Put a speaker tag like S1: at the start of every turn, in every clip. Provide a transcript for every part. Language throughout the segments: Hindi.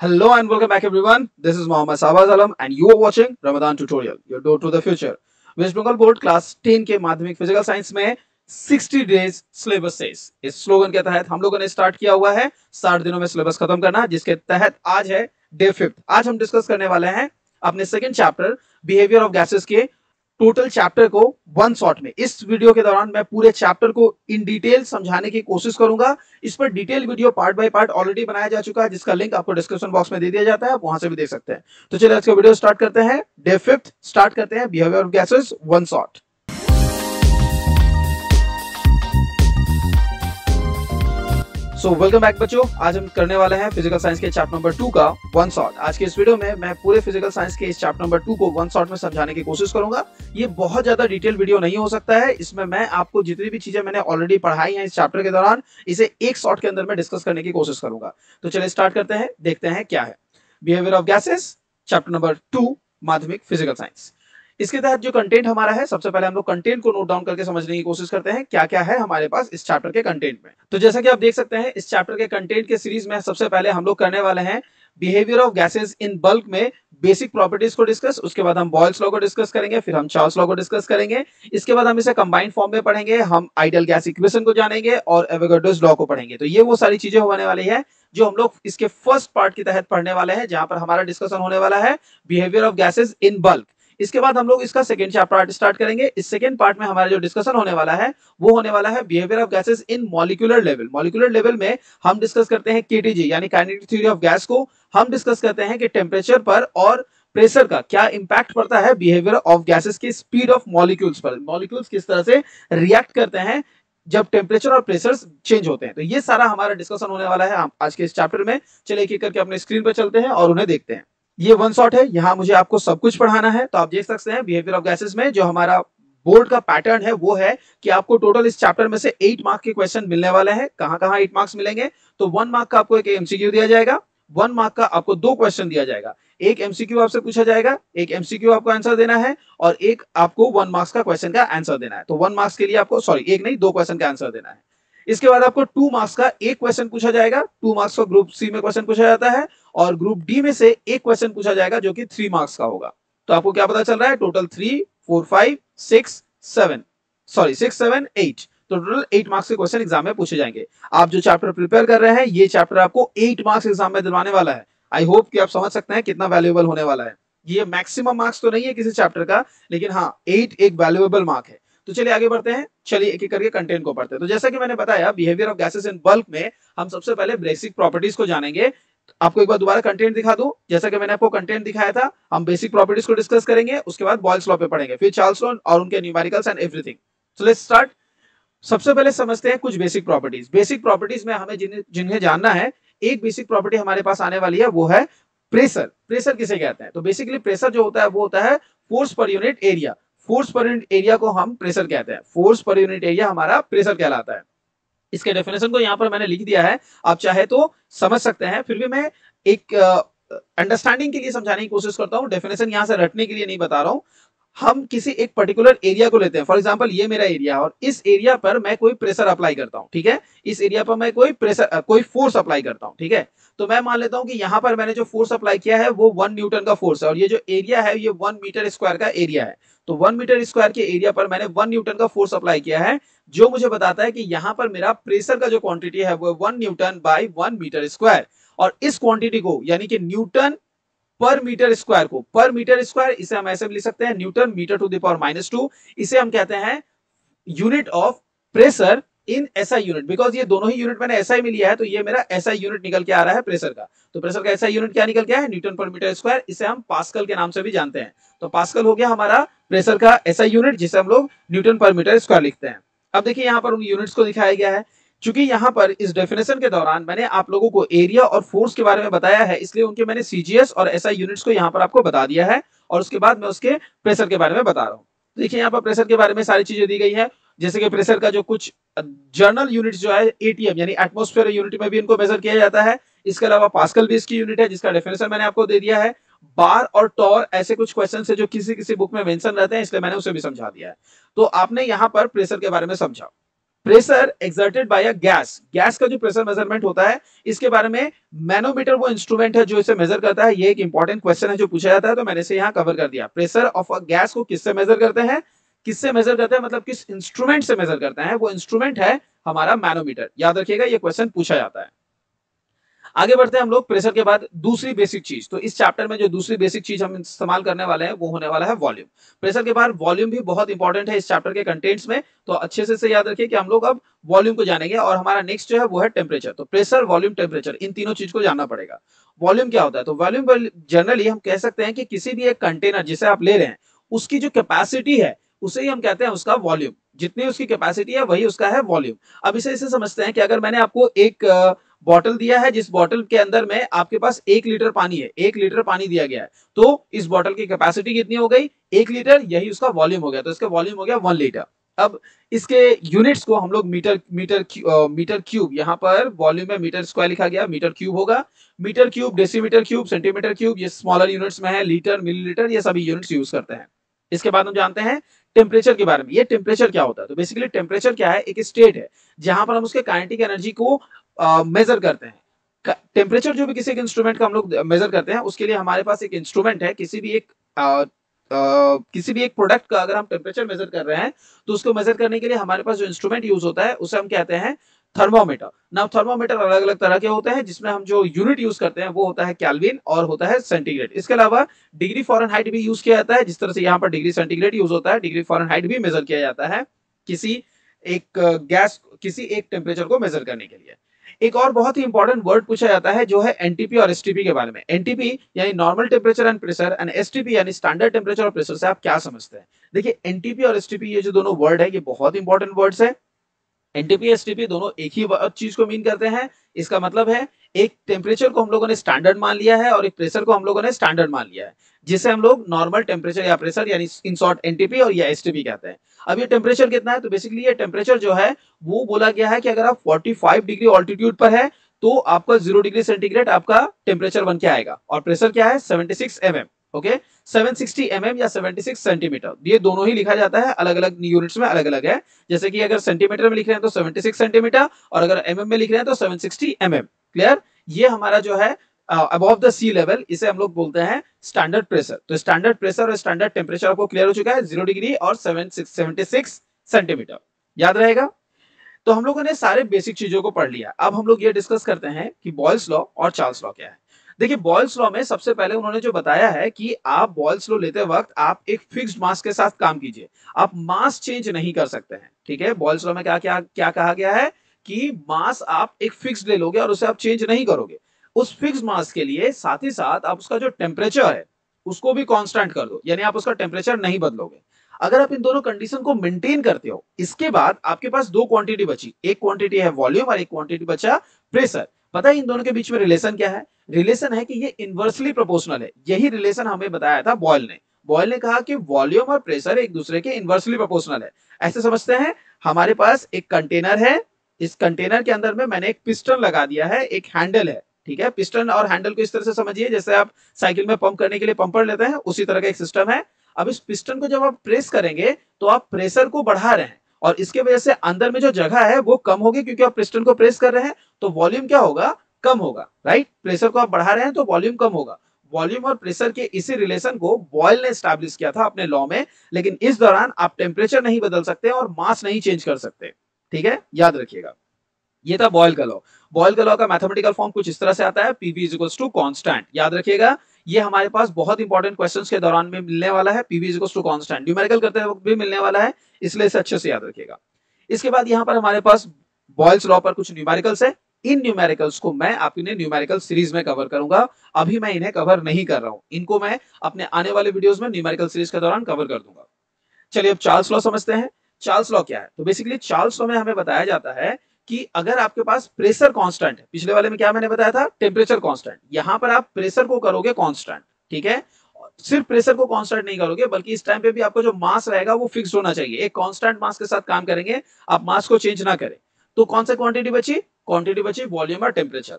S1: Hello and welcome back everyone. This is Mohammad Sabaz Alam and you are watching Ramadan Tutorial, your door to the future. West Bengal board class 10 के माध्यमिक फिजिकल साइंस में 60 डेज सिलेबस सेस इस स्लोगन के तहत हम लोगों ने स्टार्ट किया हुआ है 60 दिनों में सिलेबस खत्म करना, जिसके तहत आज है डे 5th। आज हम डिस्कस करने वाले हैं अपने second chapter behaviour of gases के टोटल चैप्टर को वन शॉट में। इस वीडियो के दौरान मैं पूरे चैप्टर को इन डिटेल समझाने की कोशिश करूंगा। इस पर detail video part by part already बनाया जा चुका है, जिसका लिंक आपको डिस्क्रिप्शन बॉक्स में दे दिया जाता है, आप वहां से भी देख सकते हैं। तो चलिए आज का वीडियो स्टार्ट करते हैं। डे 5th स्टार्ट करते हैं behaviour of gases one shot. So welcome back बच्चों, आज हम करने वाले हैं फिजिकल साइंस के चैप्टर नंबर 2 का वन शॉट। आज के इस वीडियो में मैं पूरे फिजिकल साइंस के इस चैप्टर नंबर 2 को वन शॉट में समझाने की कोशिश करूंगा। ये बहुत ज्यादा डिटेल वीडियो नहीं हो सकता है, इसमें मैं आपको जितनी भी चीजें मैंने ऑलरेडी पढ़ाई हैं इस चैप्टर के दौरान, इसे एक शॉट के अंदर में डिस्कस करने की कोशिश करूंगा। तो चलिए स्टार्ट करते हैं, देखते हैं क्या है behaviour of gases chapter number 2 माध्यमिक फिजिकल साइंस। इसके तहत जो कंटेंट हमारा है, सबसे पहले हम लोग कंटेंट को नोट डाउन करके समझने की कोशिश करते हैं क्या क्या है हमारे पास इस चैप्टर के कंटेंट में। तो जैसा कि आप देख सकते हैं इस चैप्टर के कंटेंट के सीरीज में सबसे पहले हम लोग करने वाले हैं behaviour of gases in bulk में बेसिक प्रॉपर्टीज को डिस्कस। उसके बाद हम बॉयल्स लॉ को डिस्कस करेंगे, फिर हम चार्ल्स लॉ को डिस्कस करेंगे। इसके बाद हम इसे कंबाइंड फॉर्म में पढ़ेंगे, हम आइडियल गैस इक्वेशन को जानेंगे और एवोगाड्रोस लॉ को पढ़ेंगे। तो ये वो सारी चीजें होने वाली है जो हम लोग इसके फर्स्ट पार्ट के तहत पढ़ने वाले हैं, जहां पर हमारा डिस्कशन होने वाला है behaviour of gases in bulk. इसके बाद हम लोग इसका सेकंड चैप्टर स्टार्ट करेंगे। इस सेकंड पार्ट में हमारा जो डिस्कशन होने वाला है वो होने वाला है behaviour of gases in molecular level. Molecular level में हम डिस्कस करते हैं केटीजी यानी काइनेटिक थ्योरी ऑफ गैस को। हम डिस्कस करते हैं कि टेम्परेचर पर और प्रेशर का क्या इंपैक्ट पड़ता है बिहेवियर ऑफ गैसेस की स्पीड ऑफ मॉलिक्यूल्स पर। मॉलिक्यूल्स किस तरह से रिएक्ट करते हैं जब टेम्परेचर और प्रेशर चेंज होते हैं। तो ये सारा हमारा डिस्कशन होने वाला है आज के इस चैप्टर में। चलिए एक एक करके अपने स्क्रीन पर चलते हैं और उन्हें देखते हैं। ये वन शॉट है, यहाँ मुझे आपको सब कुछ पढ़ाना है। तो आप देख सकते हैं बिहेवियर ऑफ गैसेस में जो हमारा बोर्ड का पैटर्न है वो है कि आपको टोटल इस चैप्टर में से 8 मार्क के क्वेश्चन मिलने वाले हैं। कहां कहां 8 मार्क्स मिलेंगे? तो 1 मार्क का आपको एक एमसीक्यू दिया जाएगा, 1 मार्क का आपको 2 क्वेश्चन दिया जाएगा। एक एमसीक्यू आपसे पूछा जाएगा, एक एमसीक्यू आपको आंसर देना है और एक आपको 1 मार्क्स का क्वेश्चन का आंसर देना है। तो 1 मार्क्स के लिए आपको एक नहीं 2 क्वेश्चन का आंसर देना है। इसके बाद आपको 2 मार्क्स का एक क्वेश्चन पूछा जाएगा। 2 मार्क्स का ग्रुप सी में क्वेश्चन पूछा जाता है और ग्रुप डी में से एक क्वेश्चन पूछा जाएगा जो कि 3 मार्क्स का होगा। तो आपको क्या पता चल रहा है? टोटल 3 4 5 6 7 8 तो टोटल 8 मार्क्स के क्वेश्चन एग्जाम में पूछे जाएंगे। आप जो चैप्टर प्रिपेयर कर रहे हैं ये चैप्टर आपको 8 मार्क्स एग्जाम में दिलवाने वाला है। आई होप कि आप समझ सकते हैं कितना वैल्यूएबल होने वाला है। ये मैक्सिमम मार्क्स तो नहीं है किसी चैप्टर का, लेकिन हाँ 8 एक वैल्यूएबल मार्क है। तो चलिए आगे बढ़ते हैं, चलिए एक एक करके कंटेंट को पढ़ते हैं। तो जैसा कि मैंने बताया behaviour of gases in bulk में हम सबसे पहले बेसिक प्रॉपर्टीज को जानेंगे। आपको एक बार दोबारा कंटेंट दिखा दूं, जैसा कि मैंने आपको कंटेंट दिखाया था। हम बेसिक प्रॉपर्टीज को डिस्कस करेंगे, उसके बाद बॉयल्स लॉ पे पढ़ेंगे, फिर चार्ल्स लॉ और उनके numericals and everything. So let's start. सबसे पहले समझते हैं कुछ बेसिक प्रॉपर्टीज। बेसिक प्रॉपर्टीज में हमें जिन्हें जानना है, एक बेसिक प्रॉपर्टी हमारे पास आने वाली है वो है प्रेशर। प्रेशर किसे कहते हैं? तो बेसिकली प्रेशर जो होता है वो होता है force per unit area. Force per unit area को हम प्रेशर कहते हैं। फोर्स पर यूनिट एरिया हमारा प्रेशर कहलाता है। इसके डेफिनेशन को यहाँ पर मैंने लिख दिया है, आप चाहे तो समझ सकते हैं, फिर भी मैं एक अंडरस्टैंडिंग के लिए समझाने की कोशिश करता हूँ। डेफिनेशन यहाँ से रटने के लिए नहीं बता रहा हूँ। हम किसी एक पर्टिकुलर एरिया को लेते हैं, फॉर एग्जांपल ये मेरा एरिया और इस एरिया पर मैं कोई प्रेशर अप्लाई करता हूं, ठीक है। इस एरिया पर मैं कोई फोर्स अप्लाई करता हूं, ठीक है। तो मैं मान लेता हूं कि यहाँ पर मैंने जो फोर्स अप्लाई किया है वो 1 न्यूटन का फोर्स है और ये जो एरिया है ये 1 मीटर स्क्वायर का एरिया है। तो 1 मीटर स्क्वायर के एरिया पर मैंने 1 न्यूटन का फोर्स अप्लाई किया है, जो मुझे बताता है कि यहाँ पर मेरा प्रेशर का जो क्वांटिटी है वो 1 न्यूटन बाई 1 मीटर स्क्वायर। और इस क्वांटिटी को यानी कि न्यूटन पर मीटर स्क्वायर को, पर मीटर स्क्वायर इसे हम ऐसे भी लिख सकते हैं newton metre to the power -2। इसे हम कहते हैं unit of pressure in SI unit. Because ये दोनों ही यूनिट मैंने एसआई में लिया है तो ये मेरा एसआई यूनिट निकल के आ रहा है प्रेशर का। तो प्रेशर का एसआई यूनिट क्या निकल के है? न्यूटन पर मीटर स्क्वायर। इसे हम पास्कल के नाम से भी जानते हैं। तो पास्कल हो गया हमारा प्रेशर का एसआई यूनिट, जिसे हम लोग न्यूटन पर मीटर स्क्वायर लिखते हैं। अब देखिए यहाँ पर उन यूनिट्स को दिखाया गया है। चूंकि यहाँ पर इस डेफिनेशन के दौरान मैंने आप लोगों को एरिया और फोर्स के बारे में बताया है, इसलिए उनके मैंने सीजीएस और एसआई यूनिट्स को यहाँ पर आपको बता दिया है और उसके बाद मैं उसके प्रेशर के बारे में बता रहा हूँ। देखिए यहाँ पर प्रेशर के बारे में सारी चीजें दी गई है, जैसे कि प्रेशर का जो कुछ जर्नल यूनिट जो है एटीएम यानी एटमॉस्फेयर यूनिट में भी इनको मेजर किया जाता है। इसके अलावा पास्कल भी इसकी यूनिट है, जिसका डेफिनेशन मैंने आपको दे दिया है। बार और टॉर ऐसे कुछ क्वेश्चन है जो किसी किसी बुक में मेंशन रहते हैं, इसलिए मैंने उसे भी समझा दिया है। तो आपने यहाँ पर प्रेशर के बारे में समझा। Pressure exerted by a gas, gas का जो प्रेशर मेजरमेंट होता है इसके बारे में मैनोमीटर वो इंस्ट्रूमेंट है जो इसे मेजर करता है। ये एक इंपॉर्टेंट क्वेश्चन है जो पूछा जाता है, तो मैंने इसे यहाँ कवर कर दिया। प्रेशर ऑफ अ गैस को किससे मेजर करते हैं, किससे मेजर करते हैं मतलब किस इंस्ट्रूमेंट से मेजर करते हैं, वो इंस्ट्रूमेंट है हमारा मैनोमीटर। याद रखिएगा ये क्वेश्चन पूछा जाता है। आगे बढ़ते हैं हम लोग प्रेशर के बाद दूसरी बेसिक चीज। तो इस चैप्टर में जो दूसरी बेसिक चीज हम इस्तेमाल करने वाले हैं वो होने वाला है वॉल्यूम। प्रेशर के बाद वॉल्यूम भी बहुत इंपॉर्टेंट है इस चैप्टर के कंटेंट्स में, तो अच्छे से याद रखिए कि हम लोग अब वॉल्यूम को जानेंगे। और हमारा नेक्स्ट जो है वो है टेम्परेचर। तो प्रेशर, वॉल्यूम, टेम्परेचर, इन तीनों चीज को जानना पड़ेगा। वॉल्यूम क्या होता है, तो वॉल्यूम जनरली हम कह सकते हैं कि किसी भी एक कंटेनर जिसे आप ले रहे हैं उसकी जो कैपेसिटी है उसे ही हम कहते हैं उसका वॉल्यूम। जितनी उसकी कैपेसिटी है वही उसका है वॉल्यूम। अब इसे समझते हैं कि अगर मैंने आपको एक बॉटल दिया है, जिस बॉटल के अंदर में आपके पास 1 लीटर पानी है, 1 लीटर पानी दिया गया है, तो इस बॉटल की कैपेसिटी कितनी हो गई, 1 लीटर, यही उसका वॉल्यूम हो गया। तो इसका वॉल्यूम हो गया 1 लीटर। अब इसके यूनिट्स को हम लोग मीटर क्यूब, यहाँ पर वॉल्यूम में मीटर स्क्वायर लिखा गया, मीटर क्यूब होगा। Metre cube, decimetre cube, centimetre cube, ये स्मॉलर यूनिट्स में है, लीटर, मिलीलीटर, ये सभी यूनिट्स यूज करते हैं। इसके बाद हम जानते हैं टेम्परेचर के बारे में। ये टेम्परेचर क्या होता है, तो बेसिकली टेम्परेचर क्या है, एक स्टेट है जहां पर हम उसके काइनेटिक एनर्जी को मेजर करते हैं। टेम्परेचर जो भी किसी एक इंस्ट्रूमेंट का हम लोग मेजर करते हैं उसके लिए हमारे पास एक इंस्ट्रूमेंट है। किसी भी एक प्रोडक्ट का अगर हम टेम्परेचर मेजर कर रहे हैं तो उसको मेजर करने के लिए हमारे पास जो इंस्ट्रूमेंट यूज होता है उसे हम कहते हैं थर्मोमीटर। नाउ थर्मोमीटर अलग अलग तरह के होते हैं, जिसमें हम जो यूनिट यूज करते हैं वो होता है केल्विन और होता है सेंटीग्रेड। इसके अलावा डिग्री फ़ारेनहाइट भी यूज किया जाता है, जिस तरह से यहाँ पर डिग्री सेंटीग्रेड यूज होता है, डिग्री फ़ारेनहाइट भी मेजर किया जाता है किसी एक गैस, किसी एक टेम्परेचर को मेजर करने के लिए। एक और बहुत ही इंपॉर्टेंट वर्ड पूछा जाता है जो है एनटीपी और एसटीपी के बारे में। एनटीपी यानी normal temperature and pressure, and STP यानी स्टैंडर्ड टेम्परेचर और प्रेशर से आप क्या समझते हैं। देखिए एनटीपी और एसटीपी ये जो दोनों वर्ड है ये बहुत इंपॉर्टेंट वर्ड्स है। एनटीपी एसटीपी दोनों एक ही चीज को मीन करते हैं। इसका मतलब है एक टेम्परेचर को हम लोगों ने स्टैंडर्ड मान लिया है और एक प्रेशर को हम लोगों ने स्टैंडर्ड मान लिया है, जिसे हम लोग नॉर्मल टेम्परेचर या प्रेशर यानी इन शॉर्ट एनटीपी और या एसटीपी कहते हैं। अब ये टेम्परेचर कितना है, तो बेसिकली ये टेम्परेचर जो है वो बोला गया है कि अगर आप 45 डिग्री ऑल्टीट्यूड पर है तो आपका 0 डिग्री सेंटीग्रेड आपका टेम्परेचर बन के आएगा। और प्रेशर क्या है 76 mm, ओके 760 mm या 76 सेंटीमीटर, ये दोनों ही लिखा जाता है, अलग अलग यूनिट्स में अलग अलग है। जैसे कि अगर सेंटीमीटर में लिख रहे हैं तो 76 सेंटीमीटर और अगर mm में लिख रहे हैं तो 760 mm। क्लियर, ये हमारा जो है अबव द सी लेवल, इसे हम लोग बोलते हैं स्टैंडर्ड प्रेशर। तो स्टैंडर्ड प्रेशर और स्टैंडर्ड टेम्परेचर आपको क्लियर हो चुका है, 0 डिग्री और 76 सेंटीमीटर, याद रहेगा। तो हम लोगों ने सारे बेसिक चीजों को पढ़ लिया। अब हम लोग ये डिस्कस करते हैं कि बॉयल्स लॉ और चार्ल्स लॉ क्या है। देखिए बॉयल्स लॉ में सबसे पहले उन्होंने जो बताया है कि आप बॉयल्स लॉ लेते वक्त आप एक फिक्स्ड मास के साथ काम कीजिए, आप मास चेंज नहीं कर सकते हैं। ठीक है, बॉयल्स लॉ में क्या क्या क्या कहा गया है कि मास आप एक फिक्स्ड ले लोगे और उसे आप चेंज नहीं करोगे। उस फिक्स्ड मास के लिए साथ ही साथ आप उसका जो टेम्परेचर है उसको भी कांस्टेंट कर दो, यानी आप उसका टेम्परेचर नहीं बदलोगे। अगर आप इन दोनों कंडीशन को मेंटेन करते हो, इसके बाद आपके पास दो क्वांटिटी बची, एक क्वांटिटी है वॉल्यूम और एक क्वांटिटी बचा प्रेशर। पता है इन दोनों के बीच में रिलेशन क्या है, रिलेशन है कि ये इनवर्सली प्रोपोर्शनल है। यही रिलेशन हमें बताया था बॉयल ने। बॉयल ने कहा कि वॉल्यूम और प्रेशर एक दूसरे के इनवर्सली प्रोपोर्शनल है। ऐसे समझते हैं, हमारे पास एक कंटेनर है, इस कंटेनर के अंदर में मैंने एक पिस्टन लगा दिया है, एक हैंडल है। ठीक है, पिस्टन और हैंडल को इस तरह से समझिए जैसे आप साइकिल में पंप करने के लिए पंपर लेते हैं, उसी तरह का एक सिस्टम है। अब इस पिस्टन को जब आप प्रेस करेंगे तो आप प्रेशर को बढ़ा रहे हैं और इसके वजह से अंदर में जो जगह है वो कम होगी, क्योंकि आप पिस्टन को प्रेस कर रहे हैं तो वॉल्यूम क्या होगा, कम होगा। राइट, प्रेशर को आप बढ़ा रहे हैं तो वॉल्यूम कम होगा। वॉल्यूम और प्रेशर के इसी रिलेशन को बॉयल ने एस्टैब्लिश किया था अपने लॉ में, लेकिन इस दौरान आप टेम्परेचर नहीं बदल सकते और मास नहीं चेंज कर सकते। ठीक है, याद रखिएगा। ये था बॉयल का लॉ। बॉयल का लॉ का मैथमेटिकल फॉर्म कुछ इस तरह से आता है, PV is equals to constant. याद रखिएगा, ये हमारे पास बहुत इंपॉर्टेंट क्वेश्चंस के दौरान में मिलने वाला है, PV is equals to constant, numerical करते वक्त भी मिलने वाला है, इसलिए इसे अच्छे से याद रखिएगा। इसके बाद यहाँ पर हमारे पास बॉयल्स लॉ पर कुछ न्यूमेरिकल्स है। इन न्यूमेरिकल्स को मैं अपने न्यूमेरिकल सीरीज में कवर करूंगा, अभी मैं इन्हें कवर नहीं कर रहा हूं, इनको मैं अपने आने वाले वीडियोस में न्यूमेरिकल सीरीज के दौरान कवर कर दूंगा। चलिए अब चार्ल्स लॉ समझते हैं। चार्ल्स लॉ क्या है, तो बेसिकली चार्ल्स लॉ में हमें बताया जाता है कि अगर आपके पास प्रेशर कांस्टेंट है, पिछले वाले में क्या मैंने बताया था, टेम्परेचर कांस्टेंट, यहां पर आप प्रेशर को करोगे कांस्टेंट। ठीक है, सिर्फ प्रेशर को कांस्टेंट नहीं करोगे बल्कि इस टाइम पे भी आपका जो मास रहेगा वो फिक्स होना चाहिए, एक कांस्टेंट मास के साथ काम करेंगे, आप मास को चेंज ना करें। तो कौन सा क्वांटिटी बची, क्वांटिटी बची वॉल्यूम और टेम्परेचर।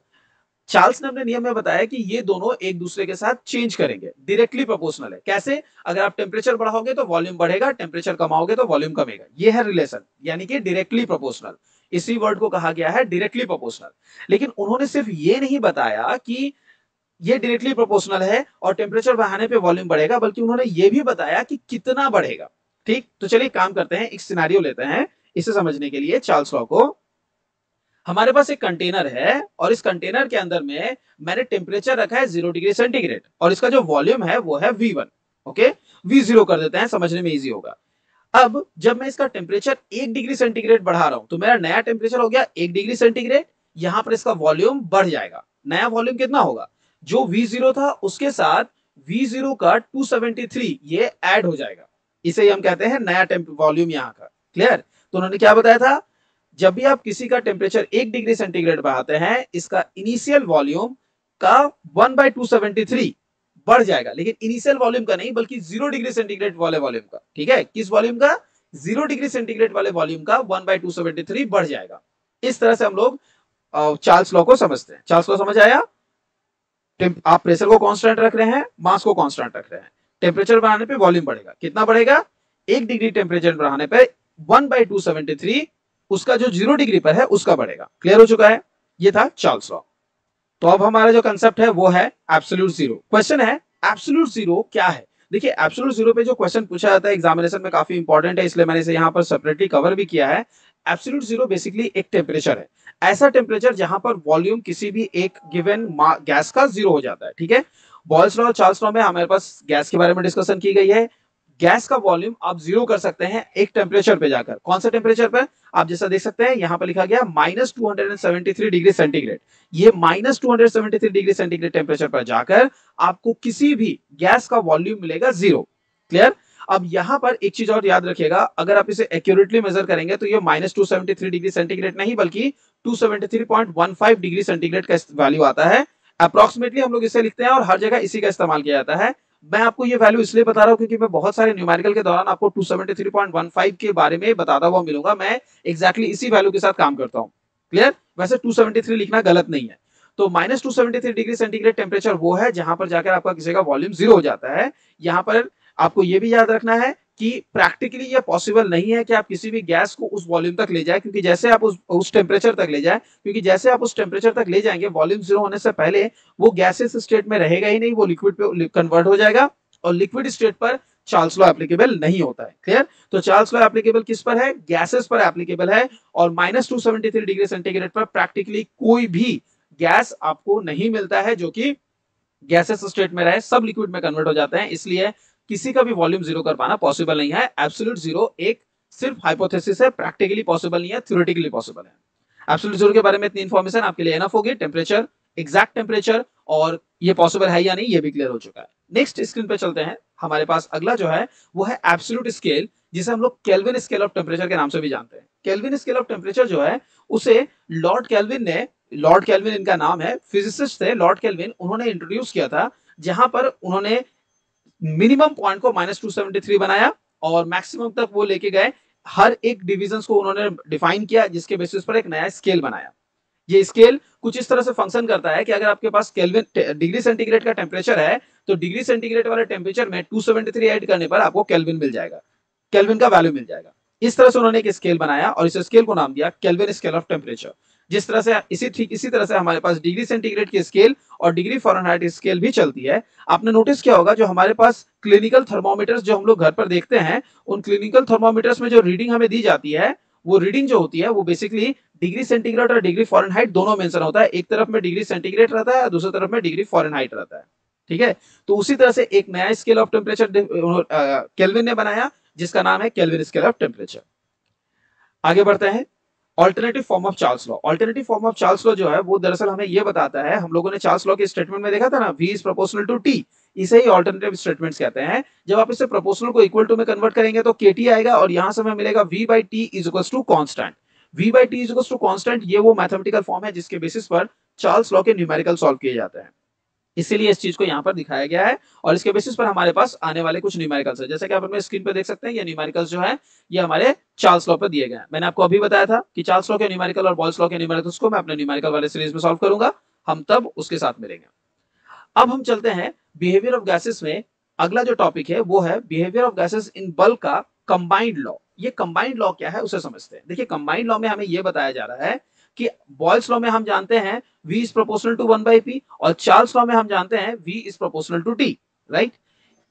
S1: चार्ल्स ने अपने नियम में बताया कि ये दोनों एक दूसरे के साथ चेंज करेंगे, डायरेक्टली प्रोपोर्शनल है। कैसे? अगर आप टेम्परेचर बढ़ाओगे तो वॉल्यूम बढ़ेगा, टेम्परेचर कमाओगे तो वॉल्यूम कमेगा। ये है रिलेशन, यानी कि डायरेक्टली प्रोपोर्शनल। इसी वर्ड को कहा गया है डायरेक्टली प्रोपोर्शनल। लेकिन उन्होंने सिर्फ ये नहीं बताया कि ये डायरेक्टली प्रोपोर्शनल है और टेम्परेचर बढ़ाने पे वॉल्यूम बढ़ेगा, बल्कि उन्होंने ये भी बताया कि कितना बढ़ेगा। ठीक, तो चलिए काम करते हैं, एक सिनेरियो लेते हैं इसे समझने के लिए चार्ल्स लॉ को। हमारे पास एक कंटेनर है और इस कंटेनर के अंदर में मैंने टेम्परेचर रखा है 0 डिग्री सेंटीग्रेड और इसका जो वॉल्यूम है वो है V1। ओके, V0 कर देते हैं, समझने में इजी होगा। अब जब मैं इसका टेम्परेचर 1 डिग्री सेंटीग्रेड बढ़ा रहा हूं तो मेरा नया टेम्परेचर हो गया 1 डिग्री सेंटीग्रेड। यहां पर इसका वॉल्यूम बढ़ जाएगा। नया वॉल्यूम कितना होगा? जो V0 था उसके साथ V0 का 273 ये ऐड हो जाएगा। इसे ही हम कहते हैं नया वॉल्यूम यहाँ का। क्लियर? तो उन्होंने क्या बताया था? जब भी आप किसी का टेम्परेचर 1 डिग्री सेंटीग्रेड बढ़ाते हैं, इसका इनिशियल वॉल्यूम का 1/273 बढ़ जाएगा, लेकिन इनिशियल वॉल्यूम का नहीं बल्कि 0 डिग्री सेंटीग्रेड वाले वॉल्यूम का। ठीक है, किस वॉल्यूम का? 0 डिग्री सेंटीग्रेड वाले वॉल्यूम का 1/273 बढ़ जाएगा। इस तरह से हम लोग चार्ल्स लॉ को समझते हैं। चार्ल्स लॉ समझ आया? आप प्रेशर को कांस्टेंट रख रहे हैं, मास को कांस्टेंट रख रहे हैं, टेम्परेचर बढ़ाने पे वॉल्यूम बढ़ेगा। कितना बढ़ेगा? 1 डिग्री टेम्परेचर बढ़ाने पे 1/273 उसका जो 0 डिग्री पर है उसका बढ़ेगा। क्लियर हो चुका है? ये था चार्ल्स लॉ। तो अब हमारा जो कंसेप्ट है वो है एब्सोल्यूट जीरो। क्वेश्चन है एब्सोल्यूट जीरो क्या है? देखिए, एब्सोल्यूट जीरो पे जो क्वेश्चन पूछा जाता है एग्जामिनेशन में काफी इंपॉर्टेंट है, इसलिए मैंने इसे यहाँ पर सेपरेटली कवर भी किया है। एब्सोल्यूट जीरो बेसिकली एक टेम्परेचर है, ऐसा टेम्परेचर जहां पर वॉल्यूम किसी भी एक गिवन गैस का जीरो हो जाता है। ठीक है, बॉयल्स लॉ और चार्ल्स लॉ में हमारे पास गैस के बारे में डिस्कशन की गई है। गैस का वॉल्यूम आप जीरो कर सकते हैं एक टेम्परेचर पे जाकर। कौन से टेम्परेचर पर? आप जैसा देख सकते हैं यहाँ पर लिखा गया -273 डिग्री सेंटीग्रेड। ये -273 डिग्री सेंटीग्रेड टेम्परेचर पर जाकर आपको किसी भी गैस का वॉल्यूम मिलेगा जीरो। क्लियर? अब यहां पर एक चीज और याद रखिएगा, अगर आप इसे एक्यूरेटली मेजर करेंगे तो ये -273 डिग्री सेंटीग्रेड नहीं बल्कि 273.15 डिग्री सेंटीग्रेड का वैल्यू आता है। अप्रोक्सीमेटली हम लोग इसे लिखते हैं और हर जगह इसी का इस्तेमाल किया जाता है। मैं आपको ये वैल्यू इसलिए बता रहा हूं क्योंकि मैं बहुत सारे न्यूमेरिकल के दौरान आपको 273.15 के बारे में बताता हुआ मिलूंगा। मैं एग्जैक्टली इसी वैल्यू के साथ काम करता हूं। क्लियर? वैसे 273 लिखना गलत नहीं है। तो -273 डिग्री सेंटीग्रेड टेम्परेचर वो है जहां पर जाकर आपका किसी का वॉल्यूम जीरो हो जाता है। यहां पर आपको ये भी याद रखना है कि प्रैक्टिकली ये पॉसिबल नहीं है कि आप किसी भी गैस को उस वॉल्यूम तक ले जाए, क्योंकि जैसे आप उस टेम्परेचर तक ले जाए, क्योंकि जैसे आप उस टेम्परेचर तक ले जाएंगे वॉल्यूम जीरो होने से पहले वो गैसेस स्टेट में रहेगा ही नहीं, वो लिक्विड पे कन्वर्ट हो जाएगा और लिक्विड स्टेट पर चार्ल्स लॉ एप्लीकेबल नहीं होता है। क्लियर? तो चार्ल्स लॉ एप्लीकेबल किस पर है? गैसेस पर एप्लीकेबल है और -273 डिग्री सेंटीग्रेड पर प्रैक्टिकली कोई भी गैस आपको नहीं मिलता है जो कि गैसेस स्टेट में रहे, सब लिक्विड में कन्वर्ट हो जाते हैं। इसलिए किसी का भी वॉल्यूम जीरो कर पाना पॉसिबल नहीं है। एब्सोल्यूट जीरो एक सिर्फ हाइपोथेसिस है, प्रैक्टिकली पॉसिबल नहीं है, थ्योरेटिकली पॉसिबल है। एब्सोल्यूट जीरो के बारे में इतनी इंफॉर्मेशन आपके लिए एनफ होगी। टेम्परेचर, एग्जैक्ट टेम्परेचर और ये पॉसिबल है या नहीं ये भी क्लियर हो चुका है। नेक्स्ट स्क्रीन पे चलते हैं। हमारे पास अगला जो है वो है एब्सोल्यूट स्केल, जिसे हम लोग केल्विन स्केल ऑफ टेम्परेचर के नाम से भी जानते हैं। केल्विन स्केल ऑफ टेम्परेचर जो है उसे लॉर्ड केल्विन इनका नाम है, फिजिसिस्ट थे लॉर्ड केल्विन, उन्होंने इंट्रोड्यूस किया था, जहां पर उन्होंने मिनिमम पॉइंट को -273 बनाया और मैक्सिमम तक वो लेके गए। हर एक डिविजन को उन्होंने डिफाइन किया, जिसके बेसिस पर एक नया स्केल बनाया। ये स्केल कुछ इस तरह से फंक्शन करता है कि अगर आपके पास केल्विन डिग्री सेंटीग्रेड का टेम्परेचर है तो डिग्री सेंटीग्रेड वाले टेम्परेचर में 273 ऐड करने पर आपको केल्विन मिल जाएगा, केल्विन का वैल्यू मिल जाएगा। इस तरह से उन्होंने एक स्केल बनाया और इस स्केल को नाम दिया केल्विन स्केल ऑफ टेम्परेचर। जिस तरह से इसी तरह से हमारे पास डिग्री सेंटीग्रेड की स्केल और डिग्री फ़ारेनहाइट स्केल भी चलती है। आपने नोटिस किया होगा जो हमारे पास क्लिनिकल थर्मोमीटर्स जो हम लोग घर पर देखते हैं, उन क्लिनिकल थर्मोमीटर्स में जो रीडिंग हमें दी जाती है, वो रीडिंग जो होती है वो बेसिकली डिग्री सेंटीग्रेड और डिग्री फ़ारेनहाइट दोनों मेंशन होता है। एक तरफ में डिग्री सेंटीग्रेड रहता है, दूसरी तरफ में डिग्री फ़ारेनहाइट रहता है। ठीक है, तो उसी तरह से एक नया स्केल ऑफ टेम्परेचर केल्विन ने बनाया जिसका नाम है केल्विन स्केल ऑफ टेम्परेचर। आगे बढ़ते हैं। Alternative form of Charles law. Alternative form of Charles law जो है वो दरअसल हमें ये बताता है, हम लोगों ने चार्ल्स लॉ के स्टेटमेंट में देखा था ना, V is proportional to T, इसे ही ऑल्टरनेटिव स्टेटमेंट्स कहते हैं। जब आप इसे प्रोपोर्शनल को इक्वल टू में कन्वर्ट करेंगे तो KT आएगा और यहां से हमें मिलेगा V by T is equal to constant. V by T is equal to constant, ये वो मैथमेटिकल फॉर्म है जिसके बेसिस पर चार्ल्स लॉ के न्यूमेरिकल सॉल्व किए जाते हैं। इसीलिए इस चीज को यहाँ पर दिखाया गया है और इसके बेसिस पर हमारे पास आने वाले कुछ न्यूमेरिकल्स है। जैसे कि आप अपने स्क्रीन पे देख सकते हैं, ये न्यूमेरिकल्स जो है ये हमारे चार्ल्स लॉ पर दिए गए हैं। मैंने आपको अभी बताया था कि चार्ल्स लॉ के न्यूमेरिकल और बॉयल्स लॉ के न्यूमेरिकल्स को मैं अपने न्यूमेरिकल वाले सीरीज में सॉल्व करूंगा। हम तब उसके साथ मिलेंगे। अब हम चलते हैं बिहेवियर ऑफ गैसेस में। अगला जो टॉपिक है वो है behaviour of gases in bulk का कंबाइंड लॉ। ये कंबाइंड लॉ क्या है उसे समझते हैं। देखिए कंबाइंड लॉ में हमें ये बताया जा रहा है कि बॉयल्स लॉ में हम जानते हैं V is proportional to 1/p और चार्ल्स लॉ में हम जानते हैं V is proportional to T, right.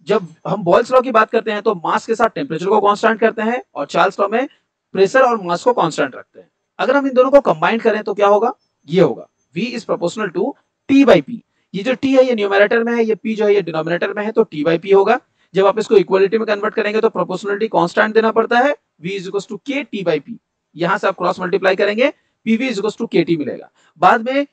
S1: जब हम बॉयल्स लॉ की बात करते हैं तो मास के साथ टेम्परेचर को कांस्टेंट करते हैं और चार्ल्स लॉ में प्रेशर और मास को कांस्टेंट रखते हैं। अगर हम इन दोनों को कंबाइन करें तो क्या होगा, ये होगा V is proportional to T/P। ये जो T है ये न्यूमरेटर में है, ये P जो है ये डिनोमिनेटर में है, तो T/P होगा। जब आप इसको इक्वलिटी में कन्वर्ट करेंगे तो प्रोपोर्शनलिटी कांस्टेंट देना पड़ता है, V is equals to K T/P। यहां से आप क्रॉस मल्टीप्लाई करेंगे, PV is equals to KT मिलेगा। बाद में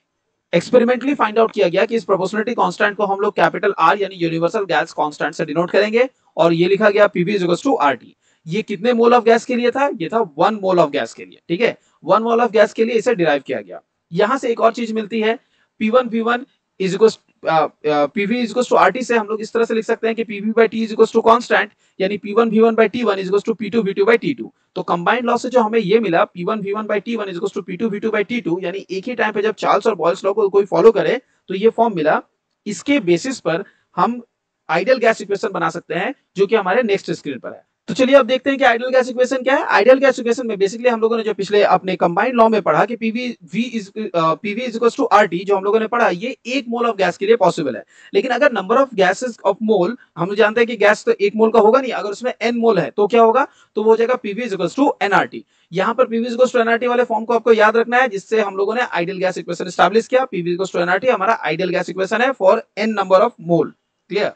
S1: एक्सपेरिमेंटली फाइंड आउट किया गया कि इस प्रोपोर्शनलिटी कांस्टेंट को हम लोग कैपिटल R यानी यूनिवर्सल गैस कांस्टेंट से डिनोट करेंगे और ये लिखा गया PV is equals to RT। ये कितने मोल ऑफ गैस के लिए था, ये था 1 मोल ऑफ गैस के लिए, ठीक है। 1 मोल ऑफ गैस के लिए इसे डिराइव किया गया। यहां से एक और चीज मिलती है, P1V1 is equals PV is equals to RT से हम लोग इस तरह से लिख सकते हैं कि PV/T is equals to constant यानी P1V1/T1 is equals to P2V2/T2। तो कंबाइंड लॉ से जो हमें ये मिला P1V1/T1 is equals to P2V2/T2 यानी एक ही टाइम पे जब चार्ल्स और बॉयल्स लॉ को कोई फॉलो करे तो ये फॉर्म मिला। इसके बेसिस पर हम आइडियल गैस इक्वेशन बना सकते हैं जो कि हमारे नेक्स्ट स्क्रीन पर है। तो चलिए अब देखते हैं कि आइडियल गैस इक्वेशन क्या है। आइडियल गैस इक्वेशन में बेसिकली हम लोगों ने जो पिछले अपने कंबाइंड लॉ में पढ़ा कि PV is equals to RT, जो हम लोगों ने पढ़ा ये 1 मोल ऑफ गैस के लिए पॉसिबल है। लेकिन अगर number of gases of mole, हम जानते हैं कि गैस तो 1 मोल का होगा नहीं, अगर उसमें n मोल है तो क्या होगा, तो वो हो जाएगा PV is equals to nRT। यहाँ पर PV is equals to nRT वाले फॉर्म को आपको याद रखना है, जिससे हम लोगों ने आइडियल गैस इक्वेशन एस्टैब्लिश किया। PV is equals to nRT हमारा आइडियल गैस इक्वेशन है for n number of mole. Clear,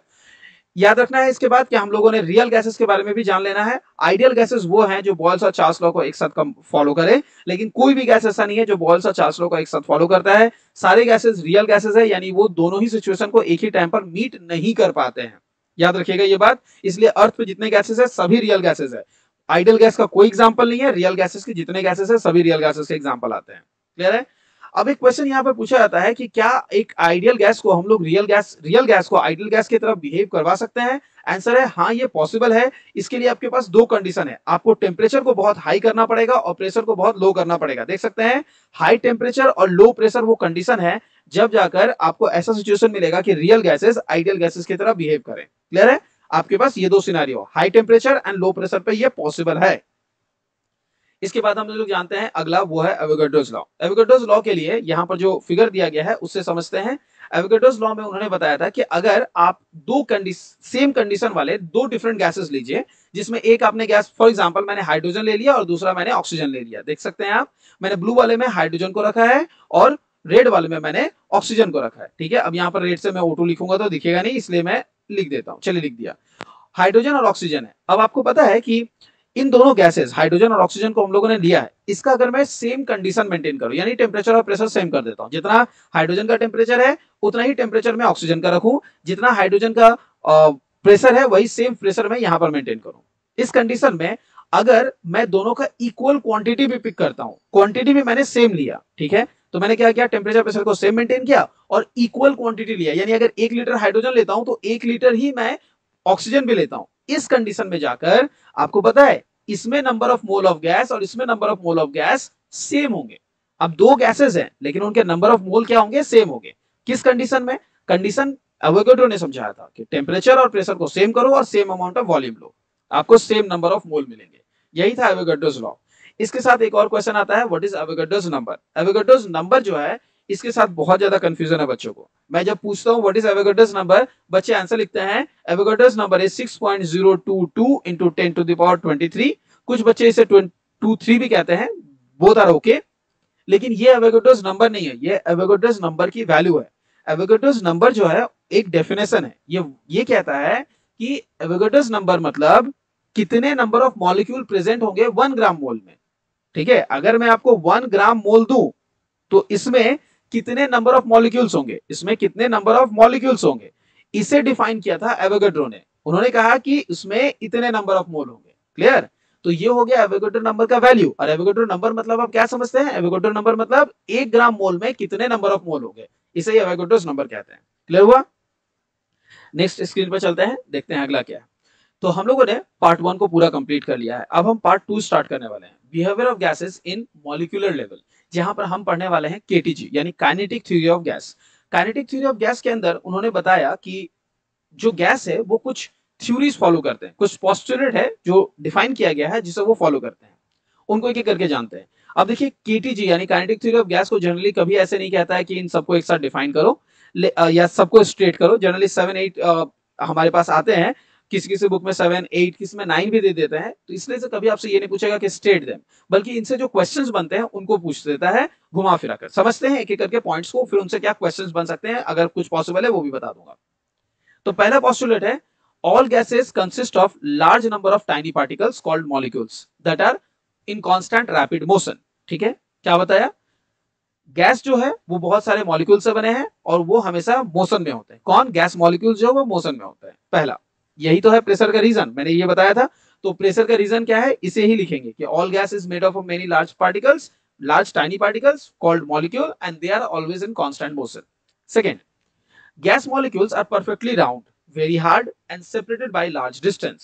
S1: याद रखना है। इसके बाद कि हम लोगों ने रियल गैसेस के बारे में भी जान लेना है। आइडियल गैसेस वो हैं जो बॉयल्स और चार्ल्स लॉ को एक साथ फॉलो करे, लेकिन कोई भी गैस ऐसा नहीं है जो बॉयल्स और चार्ल्स लॉ को एक साथ फॉलो करता है। सारे गैसेस रियल गैसेस है, यानी वो दोनों ही सिचुएशन को एक ही टाइम पर मीट नहीं कर पाते हैं। याद रखिएगा ये बात। इसलिए अर्थ पे जितने गैसेस है सभी रियल गैसेस है। आइडियल गैस का कोई एग्जाम्पल नहीं है, रियल गैसेस के जितने गैसेस है सभी रियल गैसेस के एग्जाम्पल आते हैं। क्लियर है। अब एक क्वेश्चन यहाँ पर पूछा जाता है कि क्या एक आइडियल गैस को हम लोग रियल गैस को आइडियल गैस की तरफ बिहेव करवा सकते हैं। आंसर है हाँ, ये पॉसिबल है। इसके लिए आपके पास 2 कंडीशन है। आपको टेम्परेचर को बहुत हाई करना पड़ेगा और प्रेशर को बहुत लो करना पड़ेगा। देख सकते हैं हाई टेम्परेचर और लो प्रेशर वो कंडीशन है जब जाकर आपको ऐसा सिचुएशन मिलेगा कि रियल गैसेस आइडियल गैसेस की तरह बिहेव करें। क्लियर है। आपके पास ये 2 scenario, high temperature and low pressure पे ये पॉसिबल है। इसके बाद हम लोग जानते हैं अगला वो है एवोगाड्रोस लॉ। एवोगाड्रोस लॉ के लिए यहाँ पर जो फिगर दिया गया है उससे समझते हैं। एवोगाड्रोस लॉ में उन्होंने बताया था कि अगर आप सेम कंडीशन वाले 2 डिफरेंट गैसेस लीजिए, जिसमें एक आपने गैस, फॉर एग्जांपल मैंने हाइड्रोजन ले लिया और दूसरा मैंने ऑक्सीजन ले लिया। देख सकते हैं आप, मैंने ब्लू वाले में हाइड्रोजन को रखा है और रेड वाले में मैंने ऑक्सीजन को रखा है। ठीक है, अब यहाँ पर रेड से मैं O2 लिखूंगा तो दिखेगा नहीं, इसलिए मैं लिख देता हूँ। चलिए लिख दिया, हाइड्रोजन और ऑक्सीजन है। अब आपको पता है कि इन दोनों गैसेस हाइड्रोजन और ऑक्सीजन को हम लोगों ने लिया है, इसका अगर मैं सेम कंडीशन मेंटेन करूं यानी टेम्परेचर और प्रेशर सेम कर देता हूं, जितना हाइड्रोजन का टेम्परेचर है उतना ही टेम्परेचर में ऑक्सीजन का रखूं, जितना हाइड्रोजन का प्रेशर है वही सेम प्रेशर में यहां पर मेंटेन करूं। इस कंडीशन में अगर मैं दोनों का इक्वल क्वांटिटी भी पिक करता हूं, क्वांटिटी भी मैंने सेम लिया, ठीक है, तो मैंने क्या किया, टेम्परेचर प्रेशर को सेम मेंटेन किया और इक्वल क्वांटिटी लिया, यानी अगर 1 लीटर हाइड्रोजन लेता हूं तो 1 लीटर ही मैं ऑक्सीजन भी लेता हूं। इस कंडीशन में जाकर आपको पता है इसमें number of mole of gas और इसमें number of mole of gas same होंगे। अब 2 गैसेस हैं लेकिन उनके नंबर ऑफ मोल क्या होंगे, सेम होंगे। किस कंडीशन में, कंडीशन एवोगाड्रो ने समझाया था कि टेम्परेचर और प्रेशर को सेम करो और same amount of volume low, आपको सेम नंबर ऑफ मोल मिलेंगे। यही था एवोगाड्रोस लॉ। इसके साथ एक और क्वेश्चन आता है, what is Avogadro's number. Avogadro's number जो है इसके साथ बहुत ज्यादा कंफ्यूजन है बच्चों को। मैं जब पूछता हूं व्हाट इज एवोगाड्रोस नंबर, बच्चे आंसर लिखते हैं Avogadro's number is 6.022 into 10 to the power 23। कुछ बच्चे इसे 23 भी कहते हैं, बोथ आर ओके, लेकिन ये एवोगाड्रोस नंबर नहीं है, ये एवोगाड्रोस नंबर की वैल्यू है। एवोगाड्रोस नंबर जो है एक डेफिनेशन है, ये कहता है कि एवोगाड्रोस नंबर मतलब कितने नंबर ऑफ मॉलिक्यूल प्रेजेंट होंगे 1 ग्राम मोल में। ठीक है, अगर मैं आपको 1 ग्राम मोल दूं तो इसमें कितने नंबर ऑफ मॉलिक्यूल्स होंगे, इसमें कितने नंबर ऑफ मॉलिक्यूल्स होंगे, इसे डिफाइन किया था एवोगाड्रो ने। उन्होंने कहा कि इसमें इतने नंबर ऑफ मोल होंगे। क्लियर, तो ये हो गया एवोगाड्रो नंबर का वैल्यू। और एवोगाड्रो नंबर मतलब आप क्या समझते हैं, एवोगाड्रो नंबर मतलब 1 ग्राम मोल में कितने नंबर ऑफ मोल होंगे, इसे एवोगाड्रो नंबर कहते हैं। क्लियर हुआ। नेक्स्ट स्क्रीन पर चलते हैं, देखते हैं अगला क्या है। तो हम लोगों ने पार्ट 1 को पूरा कंप्लीट कर लिया है, अब हम पार्ट 2 स्टार्ट करने वाले हैं। Behaviour of gases in molecular level, जहां पर हम पढ़ने वाले हैं केटीजी यानी kinetic theory of gas. Kinetic theory of gas के अंदर उन्होंने बताया कि जो गैस है वो कुछ थ्योरीज फॉलो करते हैं, कुछ पोस्टुलेट है जो डिफाइन किया गया है जिसे वो फॉलो करते हैं, उनको एक एक करके जानते हैं। अब देखिए केटीजी यानी काइनेटिक थ्योरी ऑफ गैस को जनरली कभी ऐसे नहीं कहता है कि इन सबको एक साथ डिफाइन करो या सबको स्ट्रेट करो। जनरली 7-8 हमारे पास आते हैं, किसी किसी बुक में 7-8, किसी में 9 भी दे देते हैं, तो इसलिए से कभी आपसे ये नहीं पूछेगा कि स्टेट देम, बल्कि इनसे जो क्वेश्चंस बनते हैं उनको पूछ देता है घुमा फिरा कर। समझते हैं एक एक करके पॉइंट्स को, फिर उनसे क्या क्वेश्चंस बन सकते हैं, अगर कुछ पॉसिबल है वो भी बता दूंगा। तो पहला पोस्टुलेट है all gases consist of large number of tiny particles called molecules that are in constant rapid motion। ठीक है, क्या बताया, गैस जो है वो बहुत सारे मॉलिक्यूल से बने हैं और वो हमेशा मोशन में होते हैं। कौन, गैस मॉलिक्यूल जो है वो मोशन में होते हैं। पहला, यही तो है प्रेशर का रीजन, मैंने ये बताया था। तो प्रेशर का रीजन क्या है, इसे ही लिखेंगे कि all gas is made of many large particles, large tiny particles called molecule and they are always in constant motion. Second, gas molecules are perfectly round, very hard and separated by large distance.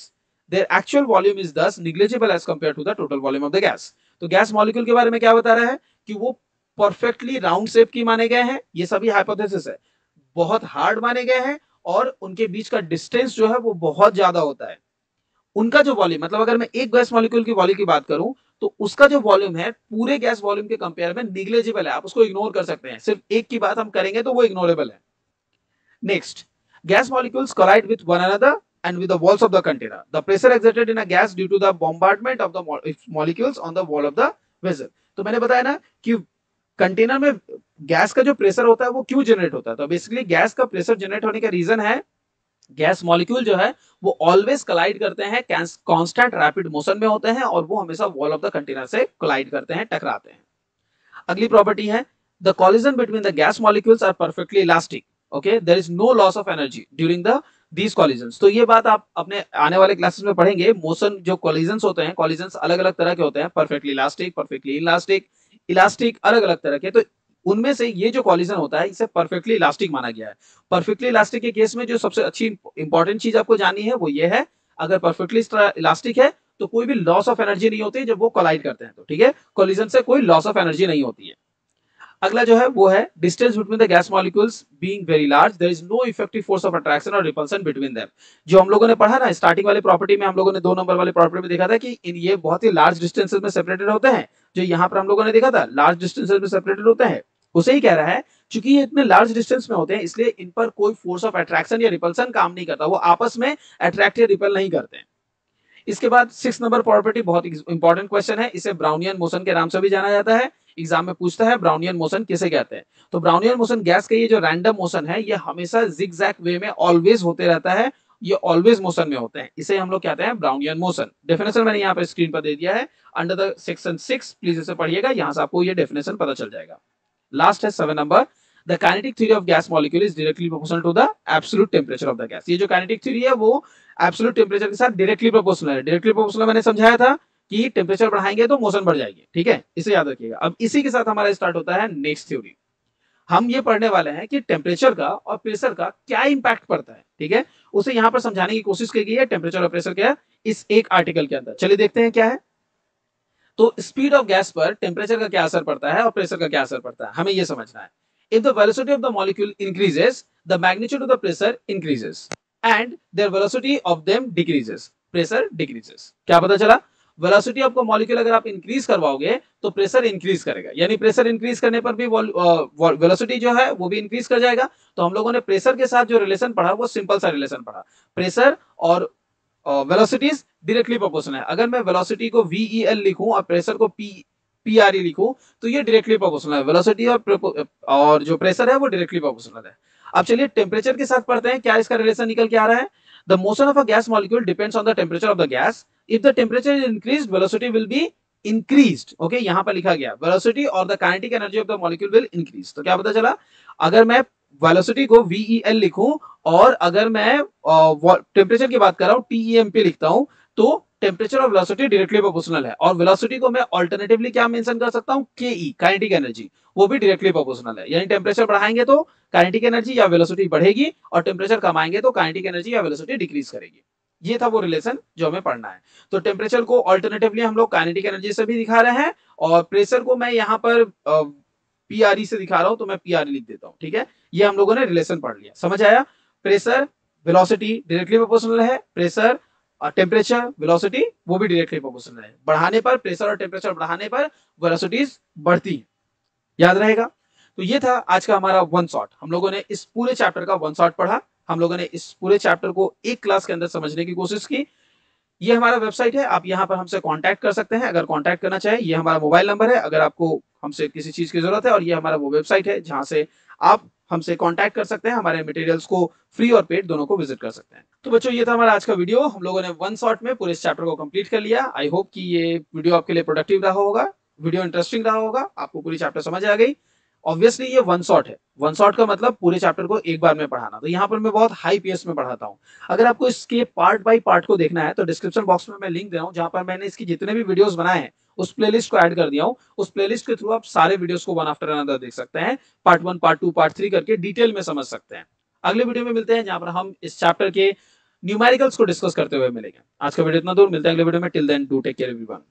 S1: Their actual volume is thus negligible as compared to the total volume of the gas। तो गैस मॉलिक्यूल के बारे में क्या बता रहा है कि वो परफेक्टली राउंड शेप की माने गए हैं, ये सभी हाइपोथेसिस है, बहुत हार्ड माने गए हैं और उनके बीच का डिस्टेंस जो है वो बहुत ज्यादा होता है। उनका जो वॉल्यूम, मतलब अगर मैं एक गैस मॉलिक्यूल की वॉल्यूम की बात करूं तो उसका जो वॉल्यूम है पूरे गैस वॉल्यूम के कंपेयर में निग्लेजिबल है, आप उसको इग्नोर कर सकते हैं। सिर्फ एक की बात हम करेंगे तो वो इग्नोरेबल है। Next, gas molecules collide with one another and with the walls of the container. The pressure exerted in a gas due to the bombardment of the molecules on the wall of the vessel। तो मैंने बताया ना कि कंटेनर में गैस का जो प्रेशर होता है वो क्यों जनरेट होता है, तो बेसिकली गैस का प्रेशर जनरेट होने का रीजन है गैस मॉलिक्यूल जो है वो ऑलवेज कोलाइड करते हैं, कांस्टेंट रैपिड मोशन में होते हैं और वो हमेशा वॉल ऑफ द कंटेनर से कोलाइड करते हैं, टकराते हैं। अगली प्रॉपर्टी है the collision between the gas molecules are perfectly elastic. Okay, there is no loss of energy during the these collisions. तो ये बात आप अपने आने वाले क्लासेस में पढ़ेंगे। मोशन जो कोलिजन्स होते हैं, कोलिजन्स अलग अलग तरह के होते हैं, perfectly elastic, perfectly elastic, elastic अलग अलग तरह के। तो उनमें से ये जो कोलिजन होता है इसे परफेक्टली इलास्टिक माना गया है। परफेक्टली इलास्टिक के केस में जो सबसे अच्छी इंपॉर्टेंट चीज आपको जाननी है वो ये है, अगर परफेक्टली इलास्टिक है तो कोई भी लॉस ऑफ एनर्जी नहीं होती जब वो कोलाइड करते हैं, तो ठीक है, कोलिजन से कोई लॉस ऑफ एनर्जी नहीं होती है। अगला जो है वो है distance between the gas molecules being very large, there is no effective force of attraction और रिपल्सन बिटवीन देम। जो हम लोगों ने पढ़ा ना स्टार्टिंग वाली प्रॉपर्टी में, हम लोगों ने 2 नंबर वाली प्रॉपर्टी में देखा था कि इन ये बहुत ही लार्ज डिस्टेंसेस में सेपरेटेड होते हैं। जो यहाँ पर हम लोगों ने देखा था लार्ज डिस्टेंसेस में सेपरेटेड होते हैं, उसे ही कह रहा है क्योंकि ये इतने लार्ज डिस्टेंस में होते हैं इसलिए इन पर कोई फोर्स ऑफ अट्रैक्शन या रिपल्सन काम नहीं करता, वो आपस में अट्रैक्ट या रिपेल नहीं करते हैं। इसके बाद 6 नंबर प्रॉपर्टी बहुत इंपॉर्टेंट क्वेश्चन है, इसे ब्राउनियन मोशन के नाम से भी जाना जाता है। एग्जाम में पूछता है ब्राउनियन मोशन किसे कहते हैं। तो ब्राउनियन मोशन गैस का ये जो रैंडम मोशन है ये हमेशा जिगजैग वे में ऑलवेज होते रहता है, ये ऑलवेज मोशन में होते हैं, इसे हम लोग कहते हैं ब्राउनियन मोशन। डेफिनेशन मैंने यहाँ पे स्क्रीन पर दे दिया है अंडर द सेक्शन 6, प्लीज इसे पढ़िएगा, यहाँ से आपको ये डेफिनेशन पता चल जाएगा। लास्ट है 7 number, the kinetic theory of gas molecule is directly proportional to the absolute temperature of the gas। ये जो kinetic theory है वो absolute temperature के साथ directly proportional है। directly proportional मैंने समझाया था कि टेम्परेचर बढ़ाएंगे तो मोशन बढ़ जाएगी, ठीक है, इसे याद रखिएगा। अब इसी के साथ हमारा स्टार्ट होता है नेक्स्ट थ्योरी। हम ये पढ़ने वाले हैं कि टेम्परेचर का और प्रेशर का क्या इंपैक्ट पड़ता है, ठीक है, उसे यहाँ पर समझाने की कोशिश की गई है टेम्परेचर और प्रेशर क्या इस एक आर्टिकल के अंदर। चलिए देखते हैं क्या है। तो स्पीड ऑफ गैस पर टेम्परेचर का क्या असर पड़ता है और प्रेशर का क्या असर पड़ता है, हमें ये समझना है। If the velocity of the molecule increases, the magnitude of the pressure increases and their velocity of them decreases, pressure decreases। क्या पता चला, वेलोसिटी ऑफ मॉलिक्यूल अगर आप इंक्रीज करवाओगे तो प्रेशर इंक्रीज करेगा, यानी प्रेशर इंक्रीज करने पर भी वेलोसिटी जो है वो भी इंक्रीज कर जाएगा। तो हम लोगों ने प्रेशर के साथ जो रिलेशन पढ़ा वो सिंपल सा रिलेशन पढ़ा, प्रेशर और वेलोसिटीज डायरेक्टली प्रोपोर्शनल है। अगर मैं वेलोसिटी को VEL लिखूं और प्रेशर को PRE लिखूं तो ये डायरेक्टली प्रोपोर्शनल है, वेलोसिटी और जो प्रेशर है वो डायरेक्टली प्रोपोर्शनल है। अब चलिए टेम्परेचर के साथ पढ़ते हैं क्या इसका रिलेशन निकल के आ रहा है। The motion of a gas molecule depends on the temperature of the gas, if the temperature is increased velocity will be increased. Okay, यहाँ पर लिखा गया वेलोसिटी और the kinetic energy of the molecule will increase. तो क्या पता चला, अगर मैं वेलोसिटी को VEL लिखूं और अगर मैं टेम्परेचर की बात कर रहा हूं TEMP लिखता हूं तो टेम्परेचर और वेलोसिटी डायरेक्टली प्रोपोर्शनल है। और वेलोसिटी को मैं अल्टरनेटिवली क्या मेंशन कर सकता हूं, KE काइनेटिक एनर्जी, वो भी डायरेक्टली प्रोपोर्शनल है। यानी टेम्परेचर बढ़ाएंगे तो काइनेटिक एनर्जी या वेलोसिटी बढ़ेगी और टेम्परेचर कमाएंगे तो काइनेटिक एनर्जी या वेलोसिटी डिक्रीज करेगी। ये था वो रिलेशन जो हमें पढ़ना है। तो टेम्परेचर को अल्टरनेटिवली हम लोग काइनेटिक एनर्जी से भी दिखा रहे हैं और प्रेशर को मैं यहाँ पर पीआरई से दिखा रहा हूं, तो मैं पीआरई लिख देता हूं। ठीक है, ये हम लोगों ने रिलेशन पढ़ लिया, समझ आया। प्रेशर वेलोसिटी डायरेक्टली प्रोपोर्शनल है, प्रेशर टेम्परेचर वेलोसिटी वो भी डायरेक्टली प्रोपोर्शनल है। बढ़ाने पर प्रेशर और टेम्परेचर बढ़ाने पर वेलोसिटीज बढ़ती है, याद रहेगा। तो ये था आज का हमारा वन शॉट। हम लोगों ने इस पूरे चैप्टर का वन शॉट पढ़ा, हम लोगों ने इस पूरे चैप्टर को एक क्लास के अंदर समझने की कोशिश की। ये हमारा वेबसाइट है, आप यहाँ पर हमसे कांटेक्ट कर सकते हैं। अगर कांटेक्ट करना चाहे, ये हमारा मोबाइल नंबर है अगर आपको हमसे किसी चीज की जरूरत है, और ये हमारा वो वेबसाइट है जहां से आप हमसे कांटेक्ट कर सकते हैं, हमारे मटेरियल्स को फ्री और पेड दोनों को विजिट कर सकते हैं। तो बच्चों, ये था हमारा आज का वीडियो। हम लोगों ने वन शॉट में पूरे इस चैप्टर को कंप्लीट कर लिया। आई होप कि ये वीडियो आपके लिए प्रोडक्टिव रहा होगा, वीडियो इंटरेस्टिंग रहा होगा, आपको पूरी चैप्टर समझ आ गई। ऑब्वियसली ये वन शॉट है, वन शॉट का मतलब पूरे चैप्टर को एक बार में पढ़ाना। तो यहाँ पर मैं बहुत हाई पेस में पढ़ाता हूँ। अगर आपको इसके पार्ट बाय पार्ट को देखना है तो डिस्क्रिप्शन बॉक्स में मैं लिंक दे रहा हूँ, जहां पर मैंने इसकी जितने भी वीडियोस बनाए हैं उस प्लेलिस्ट को ऐड कर दिया हूँ। उस प्लेलिस्ट के थ्रू आप सारे वीडियोस को वन आफ्टर अनदर देख सकते हैं, पार्ट 1, पार्ट 2, पार्ट 3 करके डिटेल में समझ सकते हैं। अगले वीडियो में मिलते हैं जहां पर हम इस चैप्टर के न्यूमेरिकल्स को डिस्कस करते हुए मिलेंगे। आज का वीडियो इतना दूर, मिलते हैं अगले वीडियो में। Till then do take care everyone.